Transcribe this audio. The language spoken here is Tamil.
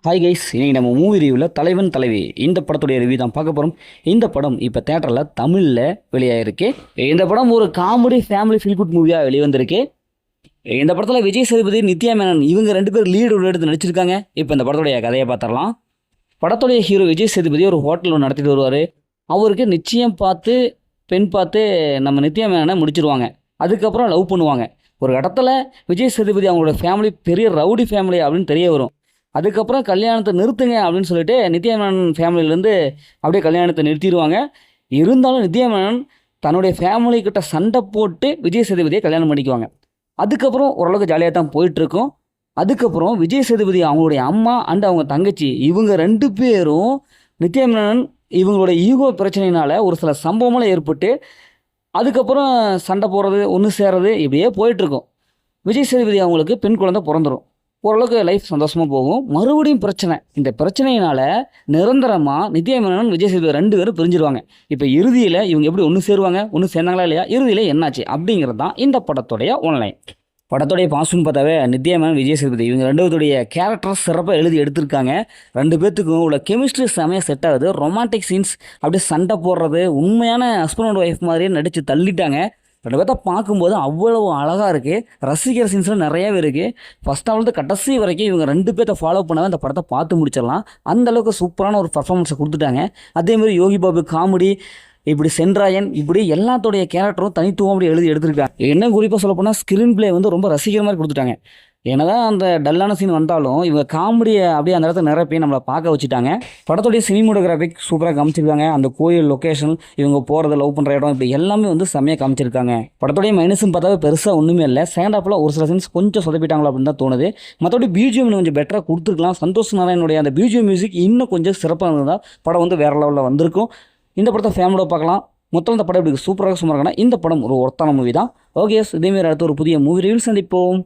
ஹாய் கைஸ், இன்னைக்கு நம்ம மூவி ரிவ்யூவில் தலைவன் தலைவி இந்த படத்துடைய ரிவ்யூ தான் பார்க்க போகிறோம். இந்த படம் இப்போ தேட்டரில் தமிழில் வெளியாகிருக்கு. இந்த படம் ஒரு காமெடி ஃபேமிலி ஃபீல் குட் மூவியாக வெளிவந்திருக்கு. இந்த படத்தில் விஜய் சேதுபதி, நித்யா மேனன் இவங்க ரெண்டு பேர் லீடு எடுத்து நடிச்சிருக்காங்க. இப்போ இந்த படத்துடைய கதையை பார்த்துடலாம். படத்துடைய ஹீரோ விஜய் சேதுபதி ஒரு ஹோட்டல் ஒன்று நடத்திட்டு வருவார். அவருக்கு நிச்சயம் பார்த்து பெண் பார்த்து நம்ம நித்யா மேனனை முடிச்சிருவாங்க. அதுக்கப்புறம் லவ் பண்ணுவாங்க. ஒரு இடத்துல விஜய் சேதுபதி அவங்களோட ஃபேமிலி பெரிய ரவுடி ஃபேமிலி அப்படின்னு தெரிய வரும். அதுக்கப்புறம் கல்யாணத்தை நிறுத்துங்க அப்படின்னு சொல்லிட்டு நித்யா மேனன் ஃபேமிலியிலேருந்து அப்படியே கல்யாணத்தை நிறுத்திடுவாங்க. இருந்தாலும் நித்யா மேனன் தன்னுடைய ஃபேமிலிக்கிட்ட சண்டை போட்டு விஜய் சேதுபதியை கல்யாணம் பண்ணிக்குவாங்க. அதுக்கப்புறம் ஓரளவுக்கு ஜாலியாக தான் போயிட்டுருக்கும். அதுக்கப்புறம் விஜய் சேதுபதி அவங்களுடைய அம்மா அண்ட் அவங்க தங்கச்சி இவங்க ரெண்டு பேரும் நித்யா மேனன் இவங்களோட ஈகோ பிரச்சனையினால் ஒரு சில சம்பவமெல்லாம் ஏற்பட்டு அதுக்கப்புறம் சண்டை போடுறது, ஒன்று சேர்றது இப்படியே போயிட்டுருக்கும். விஜய் சேதுபதி அவங்களுக்கு பெண் குழந்தை பிறந்துடும். ஓரளவுக்கு லைஃப் சந்தோஷமாக போகும். மறுபடியும் பிரச்சனை. இந்த பிரச்சனையினால் நிரந்தரமாக நித்யா மேனன், விஜய் சேதுபதி ரெண்டு பேரும் பிரிஞ்சிருவாங்க. இப்போ இறுதியில் இவங்க எப்படி ஒன்று சேருவாங்க, ஒன்று சேர்ந்தாங்களா இல்லையா, இறுதியில் என்னாச்சு அப்படிங்கிறது தான் இந்த படத்துடைய ஒன்லைன். படத்துடைய பாசுன்னு பார்த்தாவே நித்யா மேனன், விஜய் சேதுபதி இவங்க ரெண்டு பேருடைய கேரக்டர் சிறப்பாக எழுதி எடுத்திருக்காங்க. ரெண்டு பேர்த்துக்கும் உள்ள கெமிஸ்ட்ரி செமையாக செட் ஆகுது. ரொமான்டிக் சீன்ஸ் அப்படியே சண்டை போடுறது உண்மையான ஹஸ்பண்ட் அண்ட் ஒய்ஃப் மாதிரியே நடித்து தள்ளிட்டாங்க. ரெண்டு பேர்த்த பார்க்கும்போது அவ்வளவு அழகாக இருக்குது. ரசிக்கிற சீன்ஸ்லாம் நிறையாவே இருக்குது. ஃபஸ்ட் ஆஃப்லேருந்து கடைசி வரைக்கும் இவங்க ரெண்டு பேர்த்த ஃபாலோ பண்ணால் இந்த படத்தை பார்த்து முடிச்சிடலாம். அந்தளவுக்கு சூப்பரான ஒரு பர்ஃபார்மன்ஸை கொடுத்துட்டாங்க. அதேமாதிரி யோகி பாபு காமெடி, இப்படி சென்ட்ராயன், இப்படி எல்லாத்தோடைய கேரக்டரும் தனித்துவம் அப்படி எழுதி எடுத்திருக்காங்க. என்ன குறிப்பாக சொல்ல போனால் ஸ்க்ரீன் பிளே வந்து ரொம்ப ரசிக்கிற மாதிரி கொடுத்துட்டாங்க. என்னதான் அந்த டல்லான சீன் வந்தாலும் இவங்க காமெடியை அப்படியே அந்த இடத்துல நிரப்பி நம்மளை பார்க்க வச்சுட்டாங்க. படத்துடைய சினிமோட்டோகிராஃபிக் சூப்பராக காமிச்சிருக்காங்க. அந்த கோயில் லொக்கேஷன், இவங்க போகிறது, லவ் பண்ணுற இடம், இப்படி எல்லாமே வந்து செம்மையாக காமிச்சிருக்காங்க. படத்துடைய மைனஸ்ன்னு பார்த்தாவே பெருசாக ஒன்றுமே இல்லை. செகண்ட் ஹாஃபில் ஒரு சில சீன்ஸ் கொஞ்சம் சொதப்பிட்டாங்களோ அப்படின்னு தான் தோணுது. மற்றபடி பிஜிஎம் கொஞ்சம் பெட்டராக கொடுத்துருக்கலாம். சந்தோஷ் நாராயணுடைய அந்த பிஜிஎம் மியூசிக் இன்னும் கொஞ்சம் சிறப்பாக இருந்தால் படம் வந்து வேறு லெவலில் வந்திருக்கும். இந்த படத்தை ஃபேமிலியோட பார்க்கலாம். மொத்தம் இந்த படம் இப்படி சூப்பராக சும்மா இருக்குன்னா இந்த படம் ஒரு ஒர்த்தான மூவி தான். ஓகே, இதேமாரி அடுத்த ஒரு புதிய மூவி ரிவ்யூ சந்திப்போம்.